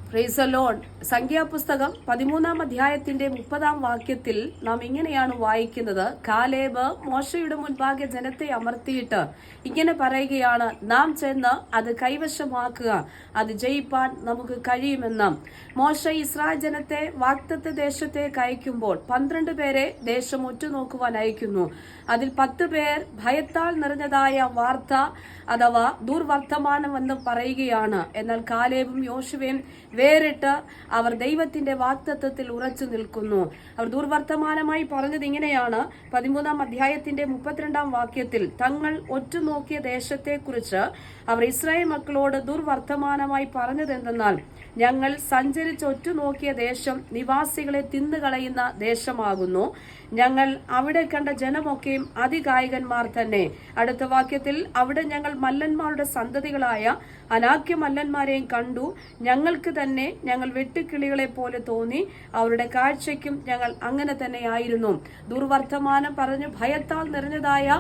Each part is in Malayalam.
Praise the Lord. സംഖ്യാപുസ്തകം 13-ാം അധ്യായത്തിന്റെ 30-ാം വാക്യത്തിൽ നാം ഇങ്ങനെയാണ് വായിക്കുന്നത്. കാലേബ് മോശയുടെ മുൻപാകെ ജനത്തെ അമർത്തിയിട്ട് ഇങ്ങനെ പറയുകയാണ്, നാം ചെന്ന് അത് കൈവശമാക്കുക, അത് ജയിപ്പാൻ നമുക്ക് കഴിയുമെന്ന്. മോശ ഇസ്രായേൽ ജനത്തെ വാഗ്ദത്ത ദേശത്തേക്ക് അയക്കുമ്പോൾ 12 പേരെ ദേശം ഒറ്റുനോക്കുവാൻ അയക്കുന്നു. അതിൽ 10 പേർ ഭയത്താൽ നിറഞ്ഞതായ വാർത്ത അഥവാ ദുർവർത്തമാനം എന്ന് പറയുകയാണ്. എന്നാൽ കാലേബും യോശുവയും വേറിട്ട് അവർ ദൈവത്തിന്റെ വാഗ്ദത്തത്തിൽ ഉറച്ചു നിൽക്കുന്നു. അവർ ദുർവർത്തമാനമായി പറഞ്ഞത് ഇങ്ങനെയാണ്. 13-ാം അധ്യായത്തിന്റെ 32-ാം വാക്യത്തിൽ തങ്ങൾ ഒറ്റുനോക്കിയ ദേശത്തെക്കുറിച്ച് അവർ ഇസ്രായേൽ മക്കളോട് ദുർവർത്തമാനമായി പറഞ്ഞതെന്തെന്നാൽ, ഞങ്ങൾ സഞ്ചരിച്ച് ഒറ്റുനോക്കിയ ദേശം നിവാസികളെ തിന്നുകളയുന്ന ദേശമാകുന്നു. ഞങ്ങൾ അവിടെ കണ്ട ജനമൊക്കെയും അതികായകന്മാർ തന്നെ. അടുത്ത വാക്യത്തിൽ, അവിടെ ഞങ്ങൾ മല്ലന്മാരുടെ സന്തതികളായ അനാക്യ മല്ലന്മാരെയും കണ്ടു. ഞങ്ങൾക്ക് തന്നെ ഞങ്ങൾ വെട്ടുക്കിളികളെ പോലെ തോന്നി. അവരുടെ കാഴ്ചയ്ക്കും ഞങ്ങൾ അങ്ങനെ തന്നെ ആയിരുന്നു. ദുർവർത്തമാനം പറഞ്ഞ് ഭയത്താൽ നിറഞ്ഞതായ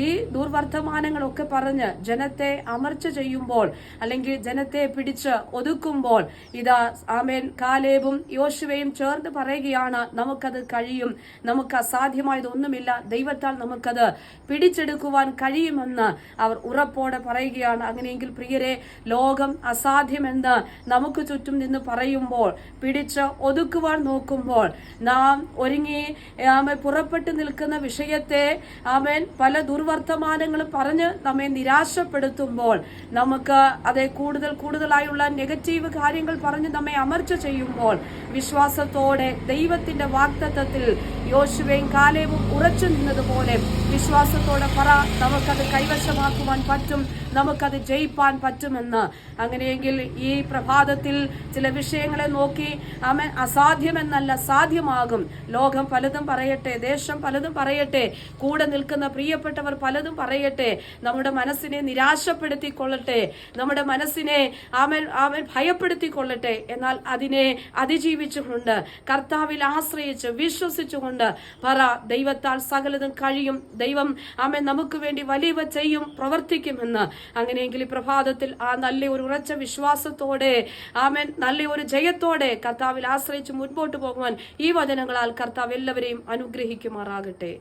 ഈ ദുർവർത്തമാനങ്ങളൊക്കെ പറഞ്ഞ് ജനത്തെ അമർച്ച ചെയ്യുമ്പോൾ, അല്ലെങ്കിൽ ജനത്തെ പിടിച്ച് ഒതുക്കുമ്പോൾ, ഇതാ ആമേൻ കാലേബും യോശുവയും ചേർന്ന് പറയുകയാണ്, നമുക്കത് കഴിയും, നമുക്ക് അസാധ്യമായതൊന്നുമില്ല, ദൈവത്താൽ നമുക്കത് പിടിച്ചെടുക്കുവാൻ കഴിയുമെന്ന് അവർ ഉറപ്പോടെ പറയുകയാണ്. അങ്ങനെയെങ്കിൽ പ്രിയരെ, ലോകം അസാധ്യമെന്ന് നമുക്ക് ചുറ്റും നിന്ന് പറയുമ്പോൾ, പിടിച്ച് ഒതുക്കുവാൻ നോക്കുമ്പോൾ, നാം ഒരുങ്ങി പുറപ്പെട്ടു നിൽക്കുന്ന വിഷയത്തെ ആമേൻ പല ദുർവർത്തമാനങ്ങളും പറഞ്ഞ് നമ്മെ നിരാശപ്പെടുത്തുമ്പോൾ, നമുക്ക് അതേ കൂടുതലായുള്ള നെഗറ്റീവ് കാര്യങ്ങൾ പറഞ്ഞ് നമ്മെ അമർച്ച ചെയ്യുമ്പോൾ, വിശ്വാസത്തോടെ ദൈവത്തിന്റെ വാഗ്ദത്തത്തിൽ യോശുവയും കാലേബും ഉറച്ചു നിന്നതുപോലെ വിശ്വാസത്തോടെ പറ, നമുക്കത് കൈവശമാക്കുവാൻ പറ്റും, നമുക്കത് ജയിപ്പാൻ പറ്റുമെന്ന്. അങ്ങനെയെങ്കിൽ ഈ പ്രഭാതത്തിൽ ചില വിഷയങ്ങളെ നോക്കി ആമേൻ അസാധ്യമെന്നല്ല, സാധ്യമാകും. ലോകം പലതും പറയട്ടെ, ദേശം പലതും പറയട്ടെ, കൂടെ നിൽക്കുന്ന പ്രിയപ്പെട്ടവർ പലതും പറയട്ടെ, നമ്മുടെ മനസ്സിനെ നിരാശപ്പെടുത്തിക്കൊള്ളട്ടെ, നമ്മുടെ മനസ്സിനെ ആമേൻ ഭയപ്പെടുത്തിക്കൊള്ളട്ടെ. എന്നാൽ അതിനെ അതിജീവിച്ചുകൊണ്ട് കർത്താവിൽ ആശ്രയിച്ച് വിശ്വസിച്ചുകൊണ്ട് പറ, ദൈവത്താൽ സകലതും കഴിയും, ദൈവം ആമേൻ നമുക്ക് വേണ്ടി വലിയവ ചെയ്യും, പ്രവർത്തിക്കുമെന്ന്. അങ്ങനെയെങ്കിൽ ഈ പ്രഭാതത്തിൽ ആ നല്ല ഒരു ഉറച്ച വിശ്വാസത്തോടെ ആമേൻ നല്ല ഒരു ജയത്തോടെ കർത്താവിൽ ആശ്രയിച്ച് മുൻപോട്ട് പോകുവാൻ ഈ വചനങ്ങളാൽ കർത്താവ് എല്ലാവരെയും അനുഗ്രഹിക്കുമാറാകട്ടെ.